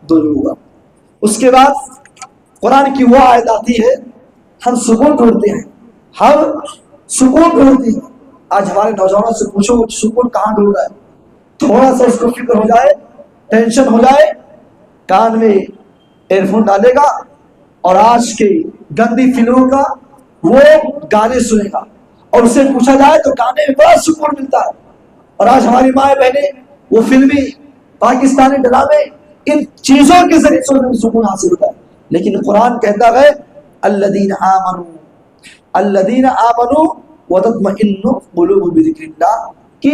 دور ہوگا۔ اس کے بعد قرآن کی وہ آیت آتی ہے، ہم سکون ڈھونڈتے ہیں، ہم سکون ڈھونڈتے ہیں۔ آج ہمارے نوجوانوں سے پوچھو سکون کہاں ڈھونڈ رہا ہے، تھوڑا سا اس کو فکر ہو جائے، ٹینشن ہو جائے، کان میں ایئر فون ڈالے گا اور آج کے گندی فلموں کا وہ گانے سنے گا، اور اس سے پوچھا جائے تو گانے میں بڑا سکون ملتا ہے۔ اور آج ہماری مائیں بہنیں وہ فلمی پاکستانی ڈرامے ان چیزوں کے ذریعے سے سکون حاصل ہوتا ہے، لیکن قرآن کہتا ہے الذین آمنوا وتطمئن قلوبهم بذکر اللہ، کہ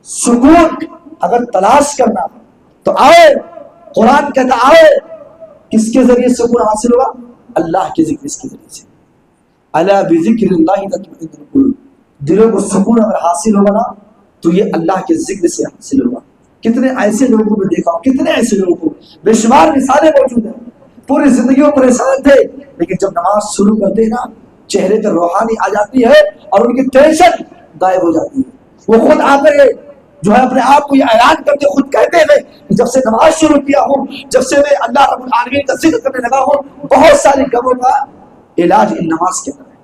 سکون اگر تلاش کرنا تو آئے، قرآن کہتا آئے، کس کے ذریعے سکون حاصل ہوگا؟ اللہ کے ذکر کے ذریعے سے۔ الا بذکر اللہ تطمئن القلوب، دلوں کو سکون اگر حاصل ہوگا نا تو یہ اللہ کے ذکر سے حاصل ہوگا۔ کتنے ایسے لوگوں کو دیکھا، کتنے ایسے لوگوں کو، بے شمار مثالیں موجود ہیں، پوری زندگی وہ پریشان تھے، لیکن جب نماز شروع کرتے نا چہرے پر روحانی آ جاتی ہے اور ان کی ٹینشن غائب ہو جاتی ہے۔ وہ خود آ کر جو ہے اپنے آپ کو یہ اعلان کرتے خود کہتے ہیں کہ جب سے نماز شروع کیا ہوں، جب سے میں اللہ رب العالمین کا ذکر کرنے لگا ہوں، بہت ساری غموں کا علاج ان نماز کے اندر ہے۔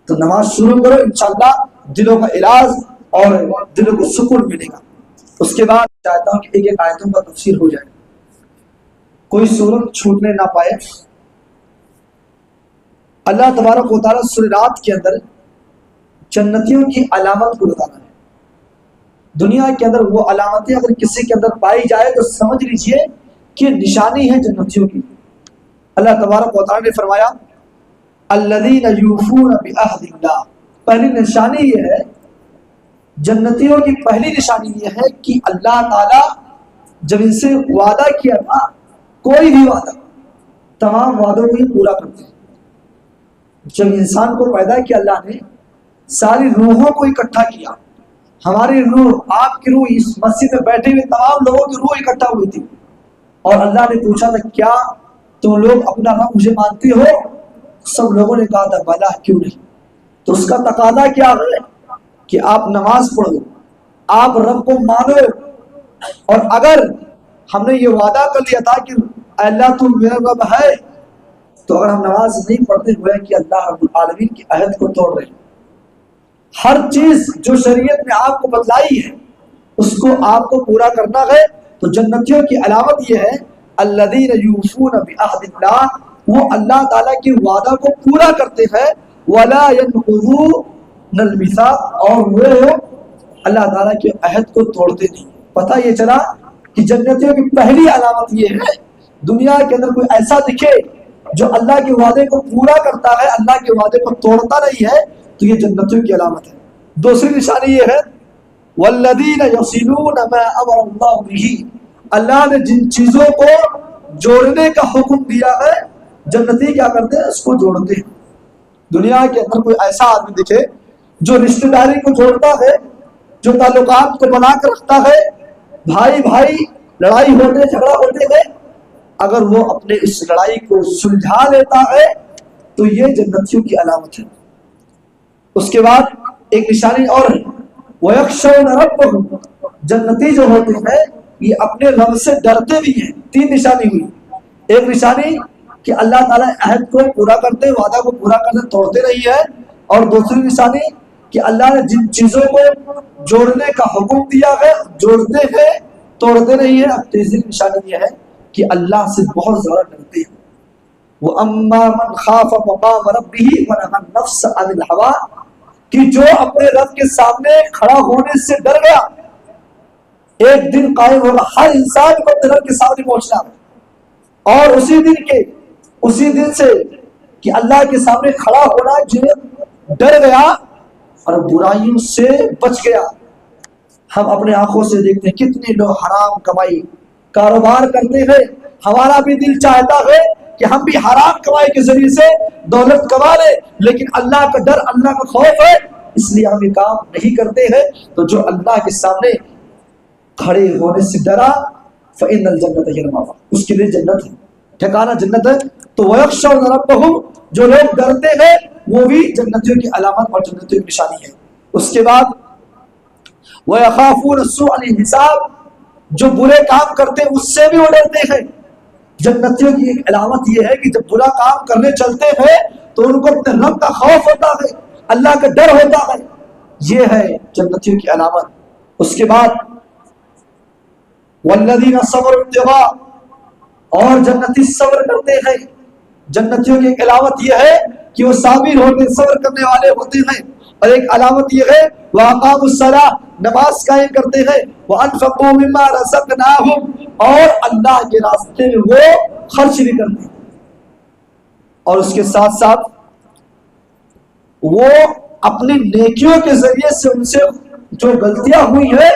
تو نماز شروع کرو، انشاءاللہ دلوں کا علاج اور دلوں کو سکون ملے گا۔ اس کے بعد چاہتا ہوں کہ ایک ایک آیتوں کا تفسیر ہو جائے، کوئی سورت چھوٹنے نہ پائے۔ اللہ تبارک و تعالیٰ سورہ رات کے اندر جنتیوں کی علامت کو بتانا ہے۔ دنیا کے اندر وہ علامتیں اگر کسی کے اندر پائی جائے تو سمجھ لیجئے کہ نشانی ہے جنتیوں کی۔ اللہ تبارک و تعالیٰ نے فرمایا الذین یوفون بعہد اللہ، پہلی نشانی یہ ہے، جنتیوں کی پہلی نشانی یہ ہے کہ اللہ تعالیٰ جب ان سے وعدہ کیا تھا، کوئی بھی وعدہ، تمام وعدوں کو یہ پورا کرتے ہیں۔ جب انسان کو پیدا کیا اللہ نے، ساری روحوں کو اکٹھا کیا، ہماری روح، آپ کی روح، اس مسجد میں بیٹھے ہوئے تمام لوگوں کی روح اکٹھا ہوئی تھی، اور اللہ نے پوچھا تھا کیا تم لوگ اپنا رب مجھے مانتے ہو؟ سب لوگوں نے کہا تھا بلا، کیوں نہیں۔ تو اس کا تقاضا کیا ہے کہ آپ نماز پڑھو، آپ رب کو مانو، اور اگر ہم نے یہ وعدہ کر لیا تھا کہ اللہ تو میرا رب ہے، تو اگر ہم نماز نہیں پڑھتے ہوئے کہ اللہ رب العالمین کی عہد کو توڑ رہے ہیں۔ ہر چیز جو شریعت نے آپ کو بتلائی ہے اس کو آپ کو پورا کرنا ہے۔ تو جنتیوں کی علامت یہ ہے الذین یوفون بعہد اللہ، وہ اللہ تعالیٰ کے وعدہ کو پورا کرتے ہیں، ولا ينقضون المیثاق، اور وہ اللہ تعالیٰ کے عہد کو توڑتے نہیں۔ پتہ یہ چلا کہ جنتیوں کی پہلی علامت یہ ہے، دنیا کے اندر کوئی ایسا دکھے جو اللہ کے وعدے کو پورا کرتا ہے، اللہ کے وعدے کو توڑتا نہیں ہے، تو یہ جنتیوں کی علامت ہے۔ دوسری نشانی یہ ہے والذین یصلون ما امر اللہ بہ، اللہ نے جن چیزوں کو جوڑنے کا حکم دیا ہے، جنتی کیا کرتے ہیں؟ اس کو جوڑتے ہیں۔ دنیا کے اندر کوئی ایسا آدمی دکھے جو رشتہ داری کو جوڑتا ہے، جو تعلقات کو بنا کر رکھتا ہے، بھائی بھائی لڑائی ہوتے جھگڑا ہوتے ہیں، اگر وہ اپنے اس لڑائی کو سلجھا لیتا ہے تو یہ جنتیوں کی علامت ہے۔ اس کے بعد ایک نشانی اور ہے وَيَخْشَوْنَ رَبَّهُمْ، جنتی جو ہوتے ہیں یہ اپنے رب سے ڈرتے بھی ہیں۔ تین نشانی ہوئی، ایک نشانی کہ اللہ تعالیٰ عہد کو پورا کرتے، وعدہ کو پورا کرتے، توڑتے نہیں ہے، اور دوسری نشانی کہ اللہ نے جن چیزوں کو جوڑنے کا حکم دیا ہے جوڑتے ہیں، توڑتے نہیں ہیں۔ اب تیسری نشانی یہ ہے کہ اللہ سے بہت زیادہ ڈرتے ہیں۔ وَأَمَّا مَنْ خَافَ مَقَامَ رَبِّهِ وَنَهَى النَّفْسَ عَنِ الْهَوَىٰ، کہ جو اپنے رب کے سامنے کھڑا ہونے سے ڈر گیا، ایک دن قائم ہوگا، ہر انسان کو اپنے رب کے سامنے پہنچنا ہے، اور اسی دن سے کہ اللہ کے سامنے کھڑا ہونا، جو ڈر گیا اور برائیوں سے بچ گیا۔ ہم اپنے آنکھوں سے دیکھتے ہیں کتنے لوگ حرام کمائی کاروبار کرتے ہیں، ہمارا بھی دل چاہتا ہے کہ ہم بھی حرام کمائی کے ذریعے سے دولت کما لیں، لیکن اللہ کا ڈر، اللہ کا خوف ہے، اس لیے ہم یہ کام نہیں کرتے ہیں۔ تو جو اللہ کے سامنے کھڑے ہونے سے ڈرا فإن الجنة هي المأوى، اس کے لیے جنت ہے، ٹھکانہ جنت ہے۔ تو وَيَخْشَوْنَ رَبَّهُمْ، جو لوگ ڈرتے ہیں وہ بھی جنتیوں کی علامت اور جنتیوں کی نشانی ہے۔ اس کے بعد وَيَخَافُونَ سُوءَ الْحِسَابِ، جو برے کام کرتے ہیں اس سے بھی وہ ڈرتے ہیں۔ جنتیوں کی ایک علامت یہ ہے کہ جب برا کام کرنے چلتے ہیں تو ان کو اپنے رب کا خوف ہوتا ہے، اللہ کا ڈر ہوتا ہے، یہ ہے جنتیوں کی علامت۔ اس کے بعد والذین صبروا ابتغاء، اور جنتی صبر کرتے ہیں۔ جنتیوں کی ایک علامت یہ ہے کہ وہ صابر ہوتے، صبر کرنے والے ہوتے ہیں، اور ایک علامت یہ ہے وَأَقَامُوا الصَّلَاةَ، نماز قائم کرتے ہیں، وَأَنفَقُوا مِمَّا رَزَقْنَاهُمْ، اور اللہ کے راستے میں وہ خرچ بھی کرتے ہیں، اور اس کے ساتھ ساتھ وہ اپنی نیکیوں کے ذریعے سے ان سے جو غلطیاں ہوئی ہیں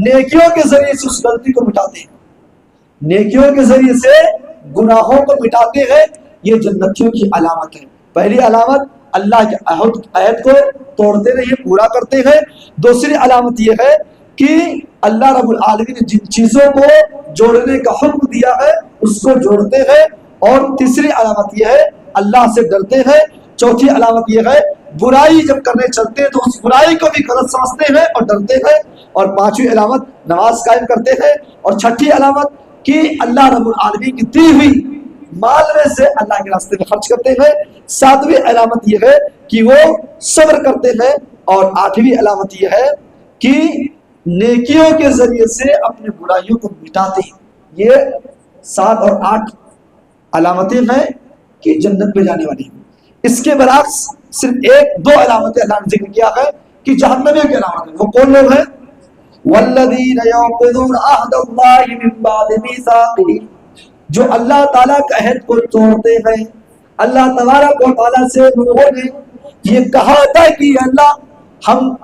نیکیوں کے ذریعے سے اس غلطی کو مٹاتے ہیں، نیکیوں کے ذریعے سے گناہوں کو مٹاتے ہیں۔ یہ جنتیوں کی علامت ہے۔ پہلی علامت اللہ کے عہد کو توڑتے نہیں، پورا کرتے ہیں۔ دوسری علامت یہ ہے کہ اللہ رب العالمین نے جن چیزوں کو جوڑنے کا حکم دیا ہے اس کو جوڑتے ہیں۔ اور تیسری علامت یہ ہے اللہ سے ڈرتے ہیں۔ چوتھی علامت یہ ہے برائی جب کرنے چلتے ہیں تو اس برائی کو بھی غلط سمجھتے ہیں اور ڈرتے ہیں۔ اور پانچویں علامت نماز قائم کرتے ہیں۔ اور چھٹی علامت کہ اللہ رب العالمین کی دی ہوئی مال میں سے اللہ کے راستے میں خرچ کرتے ہیں۔ ساتویں علامت یہ ہے کہ وہ صبر کرتے ہیں۔ اور آٹھویں علامت یہ ہے کہ نیکیوں کے ذریعے سے اپنے برائیوں کو مٹاتے ہیں۔ یہ 7 اور 8 علامتیں ہیں کہ جنت میں جانے والی ہیں۔ اس کے برعکس صرف 1-2 علامتیں اللہ نے ذکر کیا ہے کہ جہنمیوں کی علامت ہیں۔ وہ کون لوگ ہیں؟ والذین ينقضون عہد اللہ من بعد میثاقہ، جو اللہ تعالیٰ کا عہد کو توڑتے ہیں۔ اللہ تبارک و تعالیٰ سے لوگوں نے یہ کہا تھا کہ اللہ ہم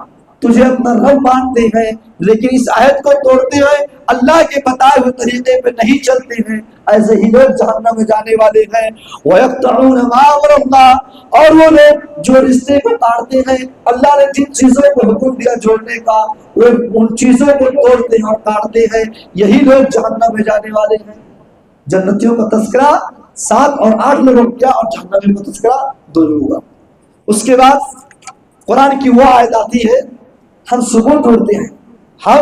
تجھے اپنا رب مانتے ہیں، لیکن اس عہد کو توڑتے ہیں، اللہ کے بتائے ہوئے طریقے پہ نہیں چلتے ہیں، ایسے ہی لوگ جہنم میں جانے والے ہیں۔ وَيَقْطَعُونَ مَا أَمَرَ اللَّهُ، اور وہ لوگ جو رشتے کو توڑتے ہیں، اللہ نے جن چیزوں کو حکم دیا جوڑنے کا وہ ان چیزوں کو توڑتے ہیں اور کاٹتے ہیں، یہی لوگ جہنم میں جانے والے ہیں۔ جنتیوں کا تذکرہ 7 اور 8 لوگوں کیا، اور جہنمیوں کا تذکرہ 2 لوگوں کا۔ اس کے بعد قرآن کی وہ آیت آتی ہے ہم سکون ڈھونڈتے ہیں، ہم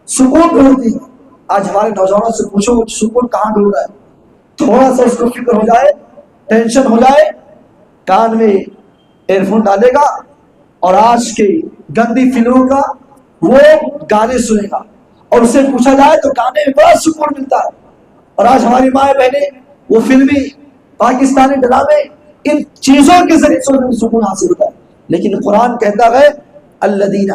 سکون ڈھونڈتے ہیں۔ آج ہمارے نوجوانوں سے پوچھو سکون کہاں ڈھونڈ رہا ہے، تھوڑا سا اس کو فکر ہو جائے، ٹینشن ہو جائے، کان میں ایئر فون ڈالے گا اور آج کے گندی فلموں کا وہ گانے سنے گا، اور اسے پوچھا جائے تو گانے میں بڑا سکون ملتا ہے۔ اور آج ہماری مائیں بہنیں وہ فلمی پاکستانی ڈرامے ان چیزوں کے ذریعے سے سکون حاصل ہوتا ہے، لیکن قرآن کہتا ہے الذین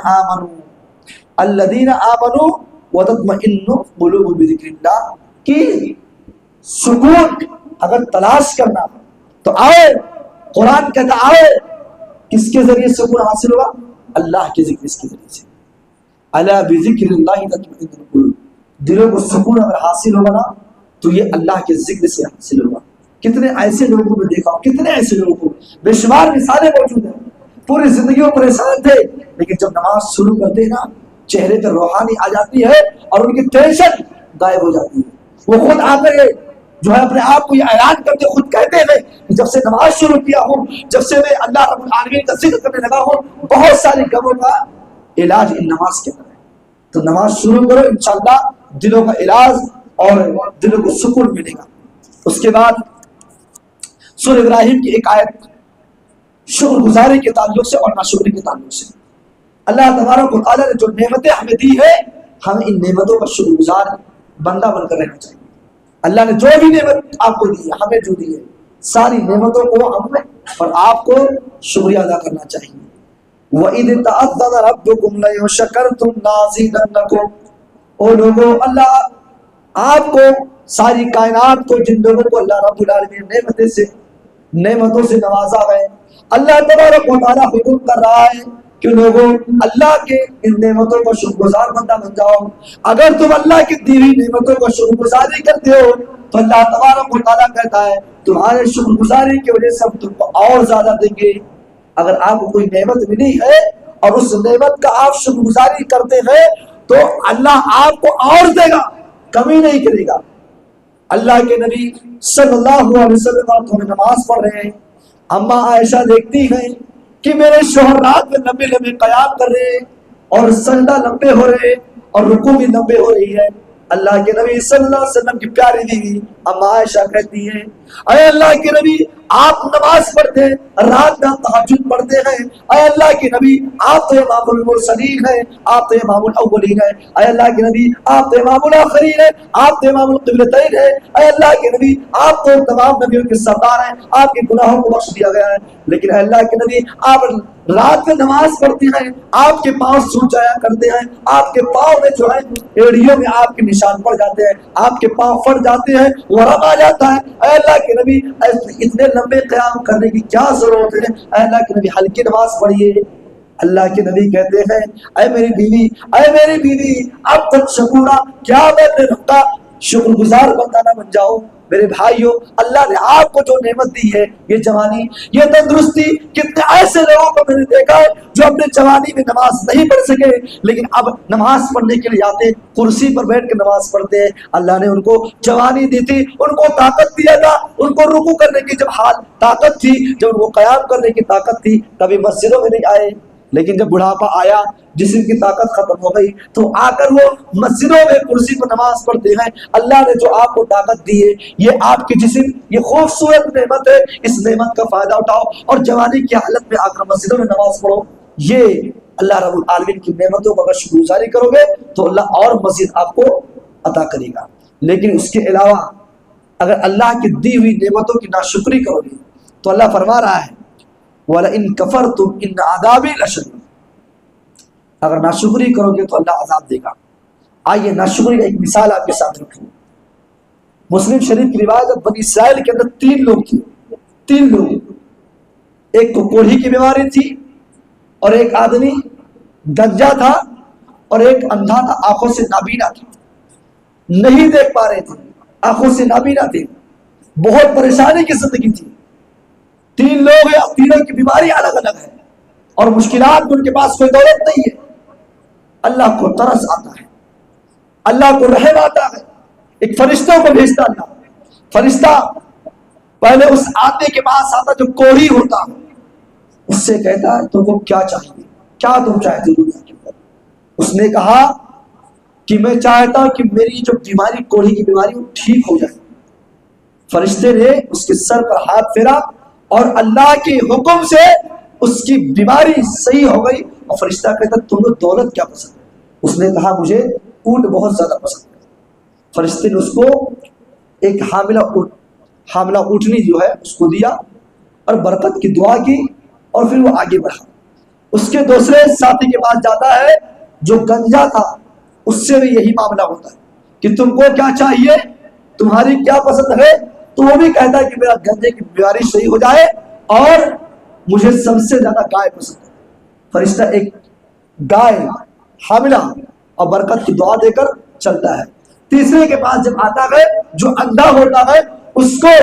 آمنوا وتطمئن قلوبهم بذکر اللہ، کہ سکون اگر تلاش کرنا تو آئے، قرآن کہتا آئے، کس کے ذریعے سکون حاصل ہوگا؟ اللہ کے ذکر کے ذریعے سے۔ الا بذکر اللہ تطمئن القلوب، دلوں کو سکون اگر حاصل ہوگا نا تو یہ اللہ کے ذکر سے حاصل ہوگا۔ کتنے ایسے لوگوں کو دیکھا ہوں، کتنے ایسے لوگوں کو، بے شمار مثالیں موجود ہیں، پوری زندگی وہ پریشان تھے، لیکن جب نماز شروع کرتے ہیں نا چہرے پر روحانی آ جاتی ہے اور ان کی ٹینشن غائب ہو جاتی ہے۔ وہ خود آ کر جو ہے اپنے آپ کو یہ اعلان کرتے، خود کہتے ہیں کہ جب سے نماز شروع کیا ہوں، جب سے میں اللہ رب العالمین کا ذکر کرنے لگا ہوں، بہت ساری غموں کا علاج ان نماز کے اندر ہے۔ تو نماز شروع کرو، انشاءاللہ دلوں کا علاج اور دلوں کو سکون ملے گا۔ اس کے بعد سورہ ابراہیم کی ایک آیت شکر گزاری کے تعلق سے اور ناشکری کے تعلق سے۔ اللہ تبارک و تعالیٰ نے جو نعمتیں ہمیں دی ہے، ہمیں ان نعمتوں کا شکر گزار بندہ بن کر رہنا چاہیے۔ اللہ نے جو بھی نعمت آپ کو دی ہے، ہمیں جو دی ہے، ساری نعمتوں کو ہمیں اور آپ کو شکریہ ادا کرنا چاہیے۔ وَإِذْ تَعَذَّنَ رَبُّكُمْ لَئِنْ لَازِدَنَّكُمْ، او لوگوں، اللہ آپ کو، ساری کائنات کو، جن لوگوں کو اللہ رب العالمین نعمتوں سے نوازا ہے، اللہ تبارک و تعالیٰ حکم کر رہا ہے کہ لوگوں اللہ کے ان نعمتوں کو شکر گزار بندہ بن جاؤ۔ اگر تم اللہ کی دی ہوئی نعمتوں کو شکر گزاری کرتے ہو تو اللہ تبارک و تعالیٰ کہتا ہے تمہارے شکر گزاری کی وجہ سے ہم تم کو اور زیادہ دیں گے۔ اگر آپ کو کوئی نعمت ملی ہے اور اس نعمت کا آپ شکر گزاری کرتے ہیں تو اللہ آپ کو اور دے گا، کمی نہیں کرے گا۔ اللہ کے نبی صلی اللہ علیہ وسلم آپ ہمیں نماز پڑھ رہے ہیں، اماں عائشہ دیکھتی ہیں کہ میرے شوہر رات میں لمبے قیام کر رہے ہیں اور سجدہ لمبے ہو رہے ہیں اور رکوع بھی لمبے ہو رہی ہے۔ اللہ کے نبی صلی اللہ علیہ وسلم کی پیاری بیوی اما عائشہ کہتی ہیں اے اللہ کے نبی آپ نماز پڑھتے ہیں, رات میں تہجد پڑھتے ہیں, اے اللہ کے نبی آپ تو امام المرسلین ہیں, آپ تو امام الاولین ہیں, اے اللہ کے نبی آپ تو امام الاخرین ہیں, آپ تو امام القبلتین ہیں, اے اللہ کے نبی آپ تو تمام نبیوں کے سردار ہیں, آپ کے گناہوں کو بخش دیا گیا ہے. لیکن اے اللہ کے نبی آپ رات میں نماز پڑھتے ہیں, آپ کے پاؤں سوج جایا کرتے ہیں, آپ کے پاؤں میں جو ہے ایڑیوں میں آپ کے نشان پڑ جاتے ہیں, آپ کے پاؤں پھٹ جاتے ہیں, ورم آ جاتا ہے. اے اللہ کے نبی اتنے لمبے قیام کرنے کی کیا ضرورت ہے, اے اللہ کے نبی ہلکی نماز پڑھیے. اللہ کے نبی کہتے ہیں اے میری بیوی اب تک شکورا, کیا میں اپنے رب کا شکر گزار بندہ نہ بن جاؤں. میرے بھائیوں, اللہ نے آپ کو جو نعمت دی ہے, یہ جوانی, یہ تندرستی, کتنے ایسے لوگوں کو میں نے دیکھا ہے جو اپنے جوانی میں نماز نہیں پڑھ سکے لیکن اب نماز پڑھنے کے لیے آتے, کرسی پر بیٹھ کے نماز پڑھتے ہیں. اللہ نے ان کو جوانی دی تھی, ان کو طاقت دیا تھا, ان کو رکوع کرنے کی جب حال طاقت تھی, جب ان کو قیام کرنے کی طاقت تھی, کبھی مسجدوں میں نہیں آئے. لیکن جب بڑھاپا آیا, جسم کی طاقت ختم ہو گئی, تو آ کر وہ مسجدوں میں کرسی پر نماز پڑھتے ہیں. اللہ نے جو آپ کو طاقت دی ہے, یہ آپ کی جسم, یہ خوبصورت نعمت ہے, اس نعمت کا فائدہ اٹھاؤ اور جوانی کی حالت میں آ کر مسجدوں میں نماز پڑھو. یہ اللہ رب العالمین کی نعمتوں کو اگر شکر گزاری کرو گے تو اللہ اور مزید آپ کو عطا کرے گا. لیکن اس کے علاوہ اگر اللہ کی دی ہوئی نعمتوں کی ناشکری کرو گے تو اللہ فرما رہا ہے وَلَئِن كَفَرْتُمْ إِنَّ عَذَابِي لَشَدِيدٌ, اگر ناشکری کرو گے تو اللہ عذاب دے گا. آئیے ناشکری کا ایک مثال آپ کے ساتھ رکھوں. مسلم شریف کی روایت ہے, بنی اسرائیل کے اندر 3 لوگ تھے, 3 لوگ, ایک کو کوڑھی کی بیماری تھی, اور ایک آدمی گنجا تھا, اور ایک اندھا تھا, آنکھوں سے نابینا تھا, نہیں دیکھ پا رہے تھے, آنکھوں سے نابینا تھے, بہت پریشانی کی زندگی تھی. 3 لوگ ہیں, تینوں کی بیماری الگ الگ ہے, اور مشکلات میں ان کے پاس کوئی دولت نہیں ہے. اللہ کو ترس آتا ہے, اللہ کو رحم آتا ہے, ایک فرشتوں کو بھیجتا اللہ. فرشتہ پہلے اس آدمی کے پاس آتا جو کوڑھی ہوتا, اس سے کہتا ہے تم کو کیا چاہیے, کیا تم چاہتے ہو دنیا کے اندر. اس نے کہا کہ میں چاہتا ہوں کہ میری جو بیماری, کوڑھی کی بیماری, وہ ٹھیک ہو جائے. فرشتے نے اس کے سر پر ہاتھ پھیرا اور اللہ کے حکم سے اس کی بیماری صحیح ہو گئی. اور فرشتہ کہتا تمہیں دولت کیا پسند ہے؟ اس نے کہا مجھے اونٹ بہت زیادہ پسند ہے. فرشتے نے اس کو ایک حاملہ اونٹنی جو ہے اس کو دیا اور برکت کی دعا کی, اور پھر وہ آگے بڑھا. اس کے دوسرے ساتھی کے پاس جاتا ہے جو گنجا تھا, اس سے بھی یہی معاملہ ہوتا ہے کہ تم کو کیا چاہیے, تمہاری کیا پسند ہے, تو وہ بھی کہتا ہے کہ میرا گنجے کی بیماری صحیح ہو جائے, اور مجھے سب سے زیادہ گائے پسند ہے. فرشتہ ایک گائے حاملہ اور برکت کی دعا دے کر چلتا ہے. تیسرے کے پاس جب آتا ہے جو اندھا ہوتا ہے, اس کو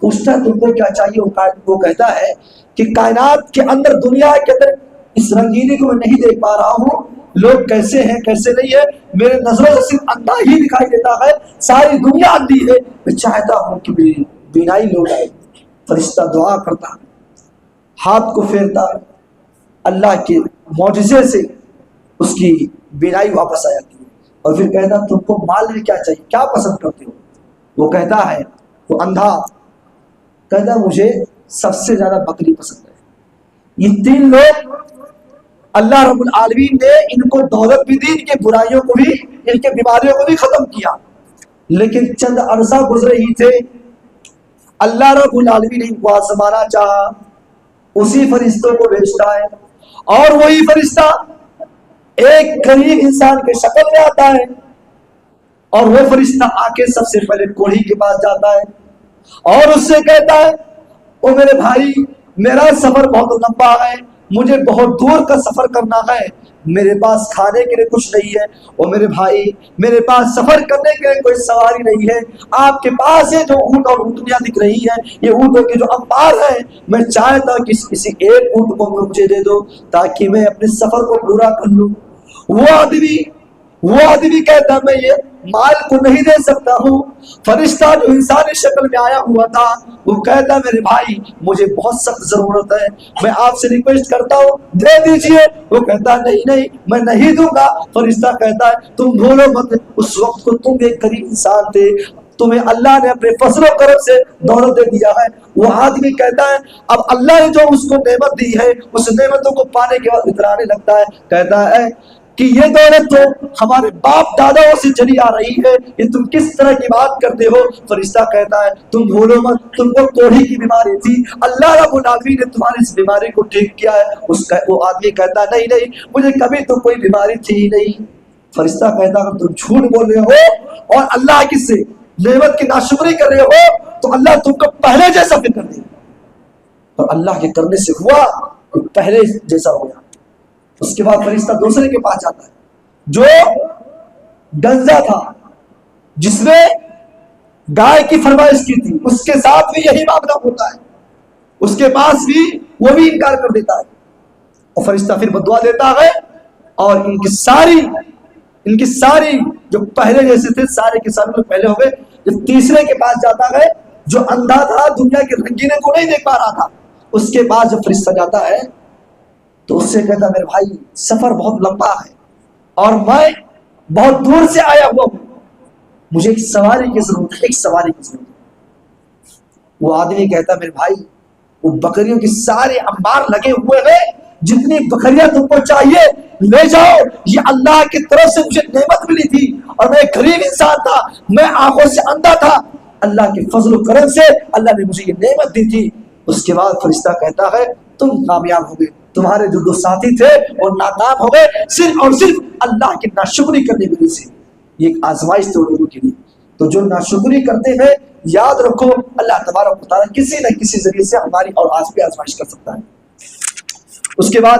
پوچھتا ہے تم کو کیا چاہیے. وہ کہتا ہے کہ کائنات کے اندر, دنیا کے اندر اس رنگینی کو میں نہیں دیکھ پا رہا ہوں, لوگ کیسے ہیں کیسے نہیں ہے, میرے نظروں سے صرف اندھا ہی دکھائی دیتا ہے, ساری دنیا اندھی ہے, میں چاہتا ہوں کہ میری بینائی لوٹ آئے. فرشتہ دعا کرتا, ہاتھ کو پھیرتا, اللہ کے معجزے سے اس کی بینائی واپس آ جاتی ہے. اور پھر کہتا تم کو مال میں کیا چاہیے, کیا پسند کرتے ہو. وہ کہتا ہے, وہ اندھا کہتا مجھے سب سے زیادہ بکری پسند ہے. یہ 3 لوگ اللہ رب العالمین نے ان کو دولت بھی دی, ان کے برائیوں کو بھی, ان کے بیماریوں کو بھی ختم کیا. لیکن چند عرصہ گزرے ہی تھے, اللہ رب العالمین نے ان کو آزمانا چاہا, اسی فرشتوں کو بھیجتا ہے, اور وہی فرشتہ ایک غریب انسان کے شکل میں آتا ہے, اور وہ فرشتہ آ کے سب سے پہلے کوڑھی کے پاس جاتا ہے اور اس سے کہتا ہے او میرے بھائی, میرا سفر بہت لمبا ہے, مجھے بہت دور کا سفر کرنا ہے, میرے پاس کھانے کے لیے کچھ نہیں ہے. اور میرے بھائی, میرے پاس سفر کرنے کے لیے کوئی سواری نہیں ہے, آپ کے پاس یہ جو اونٹ اور اونٹنیاں دکھ رہی ہیں, یہ اونٹوں کے جو انبار ہیں, میں چاہتا ہوں کہ کسی ایک اونٹ کو مجھے دے دو تاکہ میں اپنے سفر کو پورا کر لوں. وہ وہ آدمی کہتا ہے میں یہ مال کو نہیں دے سکتا ہوں. فرشتہ جو انسانی شکل میں آیا ہوا تھا وہ کہتا ہے میرے بھائی مجھے بہت سخت ضرورت ہے, میں آپ سے ریکویسٹ کرتا ہوں دے دیجئے. وہ کہتا ہے نہیں میں نہیں دوں گا. فرشتہ کہتا ہے تم بھولو مت, اس وقت کو تم ایک غریب انسان تھے, تمہیں اللہ نے اپنے فضل و کرم سے دولت دے دیا ہے. وہ آدمی کہتا ہے اب اللہ نے جو اس کو نعمت دی ہے اس نعمتوں کو پانے کے بعد اترانے لگتا ہے, کہتا ہے کہ یہ دولت تو ہمارے باپ داداؤں سے چلی آ رہی ہے, یہ تم کس طرح کی بات کرتے ہو. فرشتہ کہتا ہے تم بھولو مت, تم کو کوڑھی کی بیماری تھی, اللہ رب العالمین نے تمہاری اس بیماری کو ٹھیک کیا ہے. وہ آدمی کہتا ہے نہیں مجھے کبھی تو کوئی بیماری تھی ہی نہیں. فرشتہ کہتا ہے تم جھوٹ بول رہے ہو اور اللہ کی سے نعمت کی ناشکری کر رہے ہو تو اللہ تم کو پہلے جیسا فکر دے, اور اللہ کے کرنے سے ہوا تو پہلے جیسا ہو گیا. اس کے بعد فرشتہ دوسرے کے پاس جاتا ہے جو گنزا تھا, جس نے گائے کی فرمائش کی تھی, اس کے ساتھ بھی یہی معاملہ ہوتا ہے, اس کے پاس بھی وہ بھی انکار کر دیتا ہے. اور فرشتہ پھر بدعا دیتا ہے اور ان کی ساری جو پہلے جیسے تھے سارے کے سارے لوگ پہلے ہو گئے. جب تیسرے کے پاس جاتا ہے جو اندھا تھا, دنیا کے رنگینے کو نہیں دیکھ پا رہا تھا, اس کے پاس جب فرشتہ جاتا ہے تو اس سے کہتا میرے بھائی سفر بہت لمبا ہے اور میں بہت دور سے آیا ہوا ہوں, مجھے ایک سواری کی ضرورت ہے. وہ آدمی کہتا میرے بھائی وہ بکریوں کی سارے انبار لگے ہوئے ہیں, جتنی بکریاں تم کو چاہیے لے جاؤ, یہ اللہ کی طرف سے مجھے نعمت ملی تھی اور میں ایک غریب انسان تھا, میں آنکھوں سے اندھا تھا, اللہ کے فضل و کرم سے اللہ نے مجھے یہ نعمت دی تھی. اس کے بعد فرشتہ کہتا ہے تم کامیاب ہو گئے, تمہارے جو دو ساتھی تھے وہ ناکام ہو گئے صرف اور صرف اللہ کی ناشکری کرنے کی وجہ سے. یہ ایک آزمائش تھی لوگوں کے لیے. تو جو ناشکری کرتے ہیں یاد رکھو اللہ تبارک و تعالیٰ کسی نہ کسی ذریعے سے ہماری اور آج بھی آزمائش کر سکتا ہے. اس کے بعد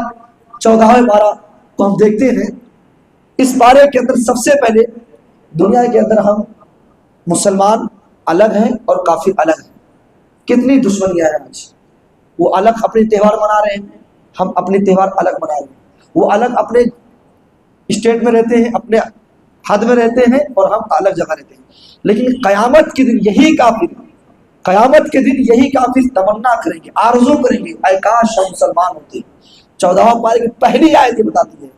14ویں پارہ کو ہم دیکھتے ہیں. اس پارے کے اندر سب سے پہلے دنیا کے اندر ہم مسلمان الگ ہیں اور کافر الگ ہیں. کتنی دشمنیاں ہیں آج. وہ الگ اپنے تہوار منا رہے ہیں, ہم اپنے تہوار الگ منا رہے ہیں. وہ الگ اپنے اسٹیٹ میں رہتے ہیں, اپنے حد میں رہتے ہیں, اور ہم الگ جگہ رہتے ہیں. لیکن قیامت کے دن یہی کافر تمنا کریں گے, آرزو کریں گے اے کاش ہم مسلمان ہوتے. 14واں پارے کی پہلی آیت بتاتی ہے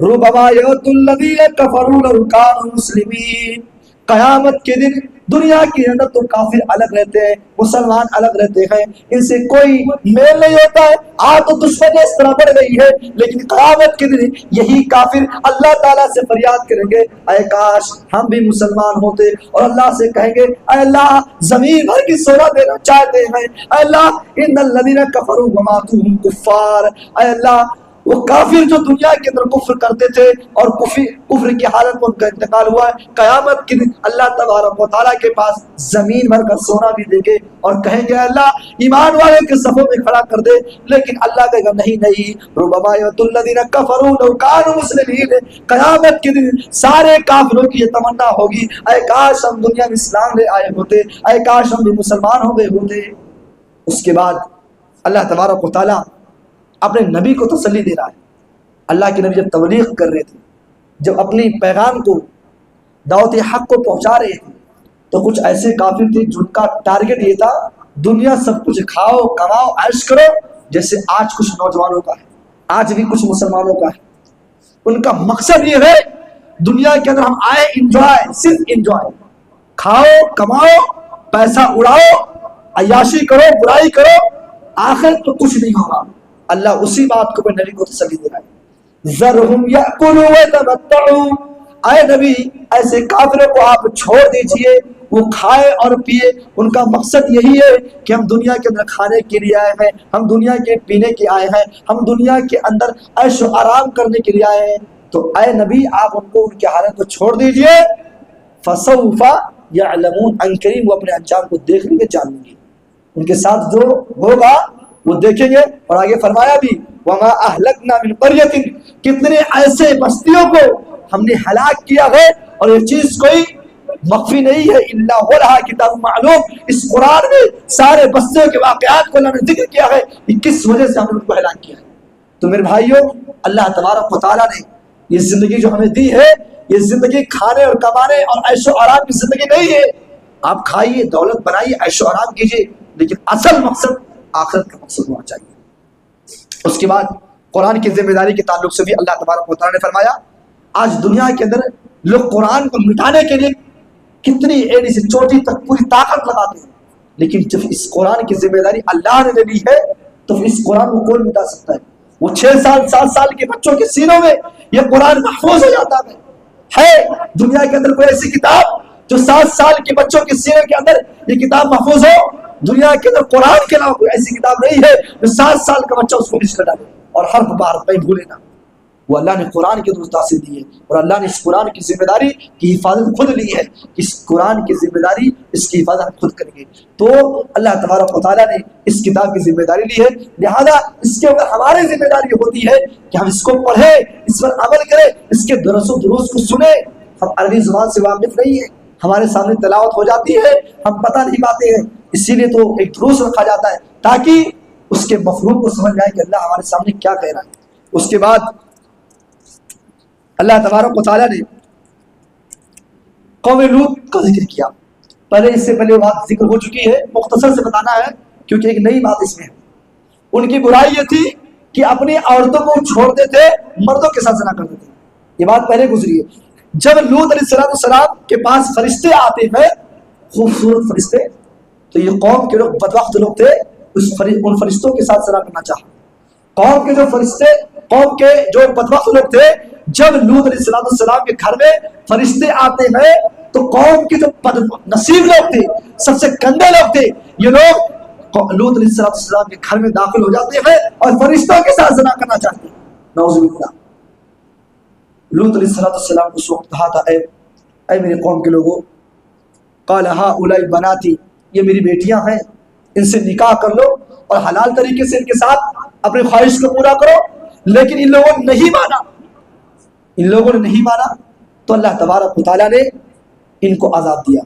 ربما یود الذین کفروا لو کانوا مسلمین. قیامت کے دن دنیا کے اندر تو کافر الگ رہتے ہیں, مسلمان الگ رہتے ہیں, ان سے کوئی میل نہیں ہوتا ہے. آج تو دشمنی اس طرح بڑھ گئی ہے, لیکن قیامت کے دن یہی کافر اللہ تعالیٰ سے فریاد کریں گے اے کاش ہم بھی مسلمان ہوتے, اور اللہ سے کہیں گے اے اللہ زمین بھر کی سونا دینا چاہتے ہیں, اے اللہ ان الذین کفروا وماتوا هم کفار. اے اللہ وہ کافر جو دنیا کے اندر کفر کرتے تھے اور کفر کی حالت میں ان کا انتقال ہوا ہے, قیامت کے دن اللہ تبارک و تعالیٰ کے پاس زمین بھر کا سونا بھی دیں گے اور کہیں گے اللہ ایمان والے کے صفوں میں کھڑا کر دے. لیکن اللہ کہے گا نہیں ربما یود الذین کفروا لو کانوا مسلمین. قیامت کے دن سارے کافروں کی یہ تمنا ہوگی اے کاش ہم دنیا میں اسلام لے آئے ہوتے, اے کاش ہم بھی مسلمان ہو گئے ہوتے. اس کے بعد اللہ تبارک و تعالیٰ اپنے نبی کو تسلی دے رہا ہے. اللہ کے نبی جب تبلیغ کر رہے تھے, جب اپنی پیغام کو دعوت حق کو پہنچا رہے تھے, تو کچھ ایسے کافر تھے جن کا ٹارگٹ یہ تھا دنیا سب کچھ کھاؤ کماؤ عیش کرو, جیسے آج کچھ نوجوانوں کا ہے, آج بھی کچھ مسلمانوں کا ہے. ان کا مقصد یہ ہے دنیا کے اندر ہم آئے انجوائے, صرف انجوائے, کھاؤ کماؤ پیسہ اڑاؤ عیاشی کرو برائی کرو, آخر تو کچھ نہیں ہوگا. اللہ اسی بات کو نبی کو تسلی دے رہا ہے ذرہم یأکلوا ویتمتعوا. اے نبی ایسے کافروں کو آپ چھوڑ دیجئے, وہ کھائے اور پیے. ان کا مقصد یہی ہے کہ ہم دنیا کے اندر کھانے کے لیے آئے ہیں, ہم دنیا کے پینے کے آئے ہیں, ہم دنیا کے اندر عیش و آرام کرنے کے لیے آئے ہیں. تو اے نبی آپ ان کو ان کی حالت کو چھوڑ دیجئے. فسوف یعلمون, عنقریب وہ اپنے انجام کو دیکھ لیں گے, جان لیں گے. ان کے ساتھ جو ہوگا وہ دیکھیں گے. اور آگے فرمایا بھی وما اہلکنا من قریۃ, کتنے ایسے بستیوں کو ہم نے ہلاک کیا ہے اور یہ چیز کوئی مخفی نہیں ہے الا ولہا کتاب معلوم. اس قرآن میں سارے بستیوں کے واقعات کو اللہ نے ذکر کیا ہے کہ کس وجہ سے ہم نے ان کو ہلاک کیا ہے. تو میرے بھائیوں اللہ تبارک و تعالیٰ نے یہ زندگی جو ہمیں دی ہے یہ زندگی کھانے اور کمانے اور عیش و آرام کی زندگی نہیں ہے. آپ کھائیے، دولت بنائیے، عیش و آرام کیجیے، لیکن اصل مقصد آخرت کا مقصد ہونا چاہیے. اس کے بعد قرآن کی ذمہ داری کے تعلق سے بھی اللہ تبارک و تعالیٰ نے فرمایا آج دنیا کے اندر لوگ قرآن کو مٹانے کے لیے کتنی ایڑی سے چوٹی تک پوری طاقت لگاتے ہیں، لیکن جب اس قرآن کی ذمہ داری اللہ نے لے لی ہے تو اس قرآن کو کون مٹا سکتا ہے؟ وہ 6 سال 7 سال کے بچوں کے سینوں میں یہ قرآن محفوظ ہو جاتا ہے دنیا کے اندر کوئی ایسی کتاب جو 7 سال کے بچوں کے سینے کے اندر یہ کتاب محفوظ ہو؟ دنیا کے اندر قرآن کے علاوہ کوئی ایسی کتاب نہیں ہے جو 7 سال کا بچہ اس کو حفظ کر ڈالے اور حرف بار نہیں بھولے نا. وہ اللہ نے قرآن کی درست تاثیر دی ہے اور اللہ نے اس قرآن کی ذمہ داری کی حفاظت خود لی ہے. اس قرآن کی ذمہ داری اس کی حفاظت خود کریں گے. تو اللہ تبارک و تعالیٰ نے اس کتاب کی ذمہ داری لی ہے، لہذا اس کے اوپر ہماری ذمہ داری ہوتی ہے کہ ہم اس کو پڑھیں، اس پر عمل کریں، اس کے درس و دروس کو سنیں. ہم عربی زبان سے واقف نہیں ہیں، ہمارے سامنے تلاوت ہو جاتی ہے، ہم پتہ نہیں پاتے ہیں، اسی لیے تو ایک دروس رکھا جاتا ہے تاکہ اس کے مفہوم کو سمجھ جائے کہ اللہ ہمارے سامنے کیا کہہ رہا ہے. اس کے بعد اللہ تبارک و تعالیٰ نے قوم لوط کا ذکر کیا. پہلے اس سے پہلے بات ذکر ہو چکی ہے، مختصر سے بتانا ہے کیونکہ ایک نئی بات اس میں ہے. ان کی برائی یہ تھی کہ اپنی عورتوں کو چھوڑتے تھے، مردوں کے ساتھ زنا کرتے تھے. یہ بات پہلے گزری ہے. جب لوط علیہ السلام کے پاس فرشتے آتے ہیں، خوبصورت فرشتے، تو یہ قوم کے لوگ بدبخت لوگ تھے، ان فرشتوں کے ساتھ زنا کرنا چاہا. قوم کے جو فرشتے، قوم کے جو بدبخت لوگ تھے، جب لوط علیہ السلام کے گھر میں فرشتے آتے ہیں تو قوم کے جو نصیب لوگ تھے، سب سے گندے لوگ تھے، یہ لوگ لوط علیہ السلام کے گھر میں داخل ہو جاتے ہیں اور فرشتوں کے ساتھ زنا کرنا چاہتے ہیں. نعوذ باللہ. لوط علیہ السلام اس وقت کہا تھا اے میرے قوم کے لوگوں، قال ہؤلاء بناتی، یہ میری بیٹیاں ہیں، ان سے نکاح کر لو اور حلال طریقے سے ان کے ساتھ اپنی خواہش کو پورا کرو. لیکن ان لوگوں نے نہیں مانا، تو اللہ تبارک و تعالیٰ نے ان کو عذاب دیا.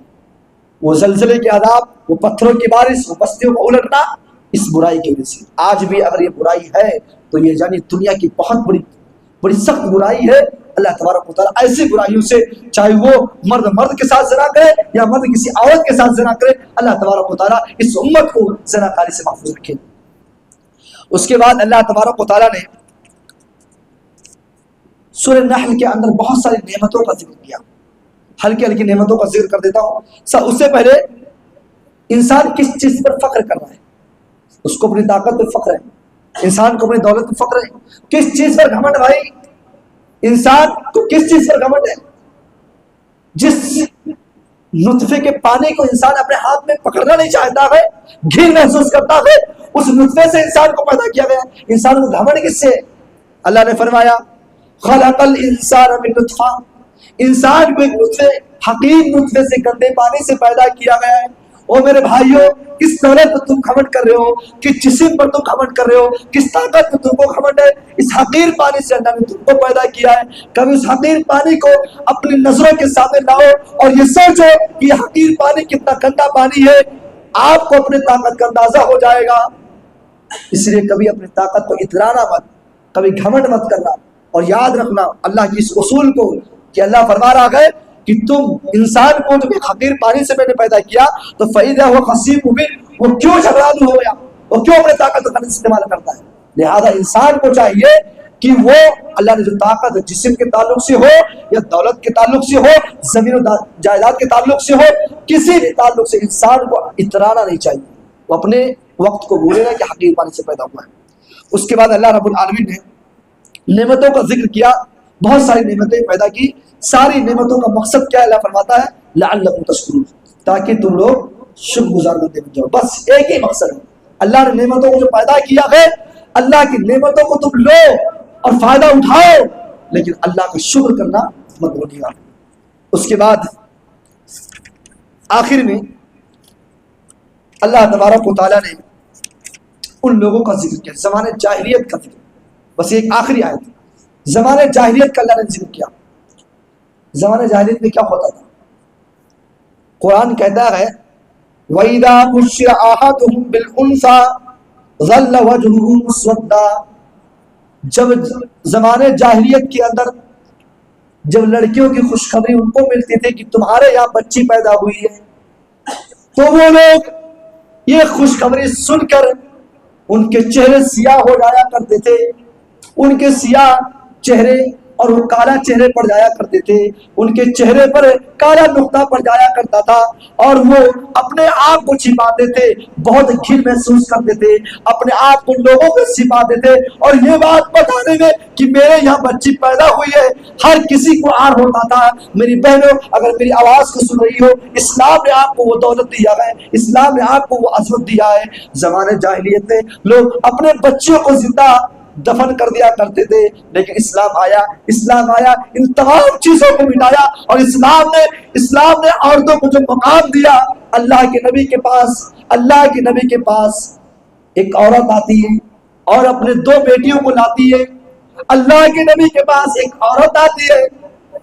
وہ زلزلے کے عذاب، وہ پتھروں کی بارش، وہ بستیوں کو الٹنا، اس برائی کی وجہ سے. آج بھی اگر یہ برائی ہے تو یہ جانی دنیا کی بہت بڑی سخت برائی ہے. اللہ تبارک و تعالیٰ ایسی برائیوں سے، چاہے وہ مرد کے ساتھ زنا کرے یا مرد کسی عورت کے ساتھ زنا کرے، اللہ تبارک و تعالیٰ اس امت کو زنا کاری سے محفوظ رکھے. اس کے بعد اللہ تبارک و تعالیٰ نے سورہ نحل کے اندر بہت ساری نعمتوں کا ذکر کیا. ہلکی ہلکی نعمتوں کا ذکر کر دیتا ہوں. اس سے پہلے انسان کس چیز پر فخر کر رہا ہے؟ اس کو اپنی طاقت پر فخر ہے، انسان کو اپنی دولت پر فخر ہے. کس چیز پر گھمنڈ بھائی؟ انسان کو کس چیز پر گھمنڈ ہے؟ جس نطفے کے پانی کو انسان اپنے ہاتھ میں پکڑنا نہیں چاہتا ہے، گھن محسوس کرتا ہے، اس نطفے سے انسان کو پیدا کیا گیا. انسان کو گھمنڈ کس سے؟ اللہ نے فرمایا خلق الانسان من نطفہ، انسان کو ایک نطفے، حقیر نطفے سے، گندے پانی سے پیدا کیا گیا ہے. او میرے بھائیوں، کس دولت پر تم گھمنڈ کر رہے ہو، کس جسم پر تم گھمنڈ کر رہے ہو، کس طاقت پر تم کو گھمنڈ ہے؟ اس حقیر پانی سے اللہ نے تم کو پیدا کیا ہے. کبھی اس حقیر پانی کو اپنی نظروں کے سامنے لاؤ اور یہ سوچو کہ یہ حقیر پانی کتنا گندا پانی ہے، آپ کو اپنی طاقت کا اندازہ ہو جائے گا. اس لیے کبھی اپنی طاقت کو اترانا مت، کبھی گھمنڈ مت کرنا. اور یاد رکھنا اللہ کی اس اصول کو کہ اللہ فرما رہا ہے کہ تم انسان کو جب ایک حقیر پانی سے میں نے پیدا کیا تو فَإِذَا هُوَ خَصِيمٌ مُبِينٌ، وہ کیوں جھگڑالو ہو گیا، وہ کیوں اپنے طاقت کا استعمال کرتا ہے. لہذا انسان کو چاہیے کہ وہ اللہ نے جو طاقت جسم کے تعلق سے ہو یا دولت کے تعلق سے ہو، زمین و جائیداد کے تعلق سے ہو، کسی بھی تعلق سے انسان کو اترانا نہیں چاہیے. وہ اپنے وقت کو بھولے گا کہ حقیر پانی سے پیدا ہوا ہے. اس کے بعد اللہ رب العالمین نے نعمتوں کا ذکر کیا، بہت ساری نعمتیں پیدا کی. ساری نعمتوں کا مقصد کیا ہے؟ اللہ فرماتا ہے لعلکم تشکرون، تاکہ تم لوگ شکر گزار بندے بن جاؤ. بس ایک ہی مقصد ہے. اللہ نے نعمتوں کو جو پیدا کیا ہے، اللہ کی نعمتوں کو تم لو اور فائدہ اٹھاؤ، لیکن اللہ کا شکر کرنا مت بھولیے گا. اس کے بعد آخر میں اللہ تبارک و تعالیٰ نے ان لوگوں کا ذکر کیا زمانے جاہلیت کا ذکر. بس ایک آخری آیت، زمانے جاہلیت کا اللہ نے ذکر کیا. زمانے جاہلیت میں کیا ہوتا تھا؟ قرآن کہتا ہے وَإِذَا بُشِّرَ أَحَدُهُم بِالْأُنثَىٰ ظَلَّ وَجْهُهُ مُسْوَدًّا، جب زمانے جاہلیت کے اندر جب لڑکیوں کی خوشخبری ان کو ملتی تھی کہ تمہارے یہاں بچی پیدا ہوئی ہے، تو وہ لوگ یہ خوشخبری سن کر ان کے چہرے سیاہ ہو جایا کرتے تھے، ان کے سیاہ چہرے اور وہ کالا چہرے پڑ جایا کرتے تھے، ان کے چہرے پر کالا نقطہ پڑ جایا کرتا تھا، اور وہ اپنے آپ کو چھپاتے تھے، بہت گھن محسوس کرتے تھے، اپنے آپ کو لوگوں کو چھپاتے تھے، اور یہ بات بتانے میں کہ میرے یہاں بچی پیدا ہوئی ہے ہر کسی کو آر ہوتا تھا۔ میری بہنوں، اگر میری آواز کو سن رہی ہو، اسلام نے آپ کو وہ دولت دیا ہے، اسلام نے آپ کو وہ عظمت دیا ہے۔ زمانے جاہلیت میں لوگ اپنے بچوں کو زندہ دفن کر دیا کرتے تھے، لیکن اسلام آیا ان تمام چیزوں کو مٹایا، اور اسلام نے عورتوں کو جو مقام دیا، اللہ کے نبی کے پاس ایک عورت آتی ہے اور اپنے 2 بیٹیوں کو لاتی ہے، اللہ کے نبی کے پاس ایک عورت آتی ہے،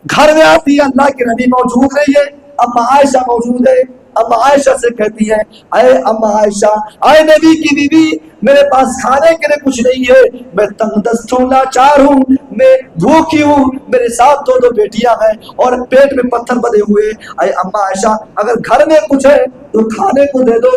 گھر میں آتی ہے، اللہ کے نبی موجود نہیں ہے، اما عائشہ موجود ہے، اما عائشہ سے کہتی ہے، اے اما عائشہ، اے نبی کی بیوی، میرے پاس کھانے کے لیے کچھ نہیں ہے، میں تنگ دست ہوں، لاچار ہوں، میں بھوکی ہوں، میرے ساتھ 2 بیٹیاں ہیں اور پیٹ میں پتھر بندھے ہوئے، اے اما عائشہ اگر گھر میں کچھ ہے تو کھانے کو دے دو۔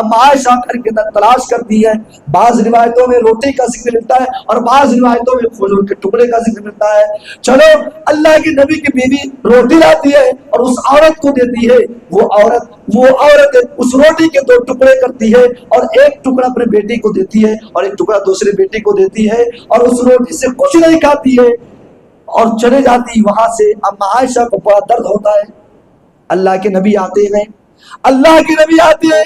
اما عائشہ گھر کے اندر تلاش کرتی ہے، بعض روایتوں میں روٹی کا ذکر ملتا ہے اور بعض روایتوں میں کھجور کے ٹکڑے کا ذکر ملتا ہے۔ چلو، اللہ کے نبی کی بیوی روٹی لاتی ہے اور اس عورت کو دیتی ہے، وہ عورت اس روٹی کے 2 ٹکڑے کرتی ہے اور ایک ٹکڑا اپنے بیٹی کو دیتی ہے اور ایک ٹکڑا دوسرے بیٹی کو دیتی ہے، اور اس روٹی سے کچھ نہیں کھاتی ہے اور چلے جاتی وہاں سے۔ اما عائشہ کو بڑا درد ہوتا ہے، اللہ کے نبی آتے ہیں،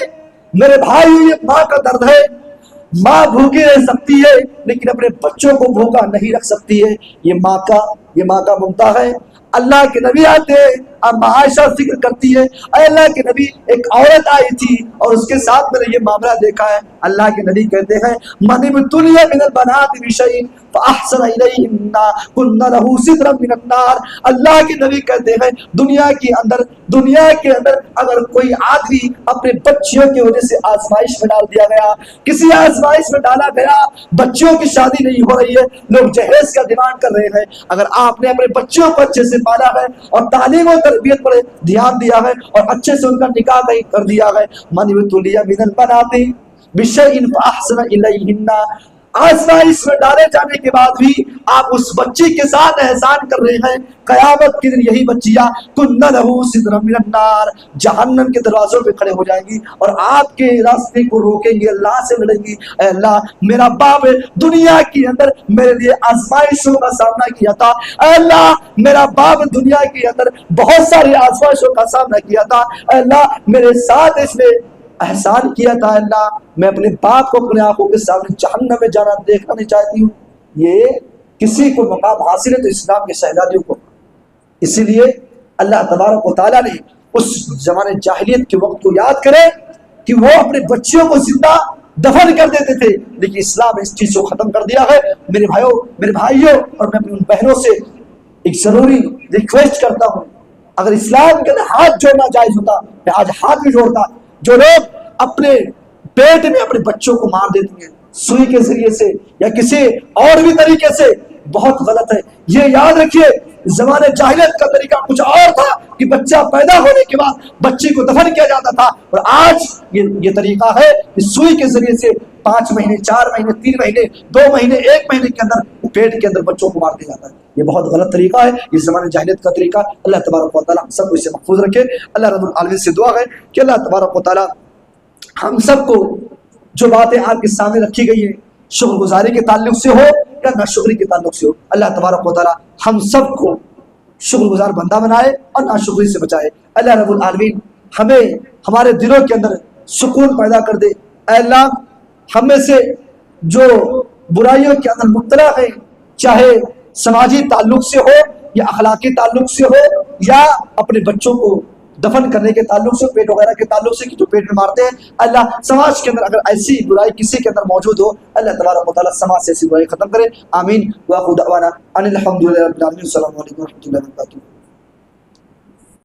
میرے بھائی یہ ماں کا درد ہے، ماں بھوکی رہ سکتی ہے لیکن اپنے بچوں کو بھوکا نہیں رکھ سکتی ہے، یہ ماں کا ممتا ہے۔ اللہ کے نبی آتے ہیں، اما عائشہ ذکر کرتی ہے، اے اللہ کے نبی ایک عورت آئی تھی اور اس کے ساتھ میں نے یہ معاملہ دیکھا ہے۔ اللہ کے نبی کہتے ہیں، من ابتلی من البنات بشیء فاحسن الیہن کن لہ سترا من النار۔ اللہ کے نبی کہتے ہیں دنیا کے اندر اگر کوئی آدمی اپنے بچیوں کی وجہ سے آزمائش میں ڈال دیا گیا، کسی آزمائش میں ڈالا گیا، بچیوں کی شادی نہیں ہو رہی ہے، لوگ جہیز کا ڈیمانڈ کر رہے ہیں، اگر آپ نے اپنے بچوں کو اچھے سے پالا ہے اور تعلیم و تربیت پر دھیان دیا ہے اور اچھے سے ان کا نکاح کر دیا ہے، من ابتلی من البنات بشیء فاحسن الیہن، آزمائش میں ڈالے جانے کے بعد بھی آپ اس بچی کے ساتھ احسان کر رہے ہیں، قیامت کے دن یہی بچیاں کن لہ سترا من النار، جہنم کے دروازوں پہ کھڑے ہو جائیں گی اور آپ کے راستے کو روکیں گی، اللہ سے لڑیں گی، اے اللہ میرا باپ دنیا کے اندر میرے لیے آزمائشوں کا سامنا کیا تھا، اے اللہ میرا باپ دنیا کے اندر بہت ساری آزمائشوں کا سامنا کیا تھا، اے اللہ میرے ساتھ اس نے احسان کیا تھا، اللہ میں اپنے باپ کو اپنے آنکھوں کے سامنے جہنم میں جانا دیکھنا نہیں چاہتی ہوں۔ یہ کسی کو مقام حاصل ہے تو اسلام کے شہزادیوں کو، اسی لیے اللہ تبارک و تعالیٰ نے اس زمانے جاہلیت کے وقت کو یاد کرے کہ وہ اپنے بچیوں کو زندہ دفن کر دیتے تھے، لیکن اسلام نے اس چیز کو ختم کر دیا ہے۔ میرے بھائیوں اور میں اپنی ان بہنوں سے ایک ضروری ریکویسٹ کرتا ہوں، اگر اسلام کے اندر ہاتھ جوڑنا جائز ہوتا میں آج ہاتھ بھی جوڑتا۔ جو لوگ اپنے پیٹ میں اپنے بچوں کو مار دیتی ہیں سوئی کے ذریعے سے یا کسی اور بھی طریقے سے، بہت غلط ہے۔ یہ یاد رکھیے زمانے جاہلیت کا طریقہ کچھ اور تھا کہ بچہ پیدا ہونے کے بعد بچے کو دفن کیا جاتا تھا، اور آج یہ طریقہ ہے کہ سوئی کے ذریعے سے 5 مہینے 4 مہینے 3 مہینے 2 مہینے 1 مہینے کے اندر پیٹ کے اندر بچوں کو مار دیا جاتا ہے۔ یہ بہت غلط طریقہ ہے، اس زمانے جاہلیت کا طریقہ۔ اللہ تبارک و تعالیٰ ہم سب کو اسے محفوظ رکھے۔ اللہ رب العالمین سے دعا ہے کہ اللہ تبارک و تعالیٰ ہم سب کو جو باتیں آپ کے سامنے رکھی گئی ہیں شکر گزاری کے تعلق سے ہو یا ناشکری کے تعلق سے ہو، اللہ تبارک و تعالیٰ ہم سب کو شکر گزار بندہ بنائے اور ناشکری سے بچائے۔ اللہ رب العالمین ہمیں ہمارے دلوں کے اندر سکون پیدا کر دے۔ اے اللہ ہم میں سے جو برائیوں کے اندر مبتلا ہے، چاہے سماجی تعلق سے ہو یا اخلاقی تعلق سے ہو یا اپنے بچوں کو دفن کرنے کے تعلق سے، پیٹ وغیرہ کے تعلق سے کہ جو پیٹ میں مارتے ہیں، اللہ سماج کے اندر اگر ایسی برائی کسی کے اندر موجود ہو، اللہ تبارک و تعالیٰ سماج سے ایسی برائی ختم کرے۔ آمین۔ وآخر دعوانا ان الحمد للہ رب العالمین۔ السلام علیکم و رحمۃ اللہ وبرکاتہ۔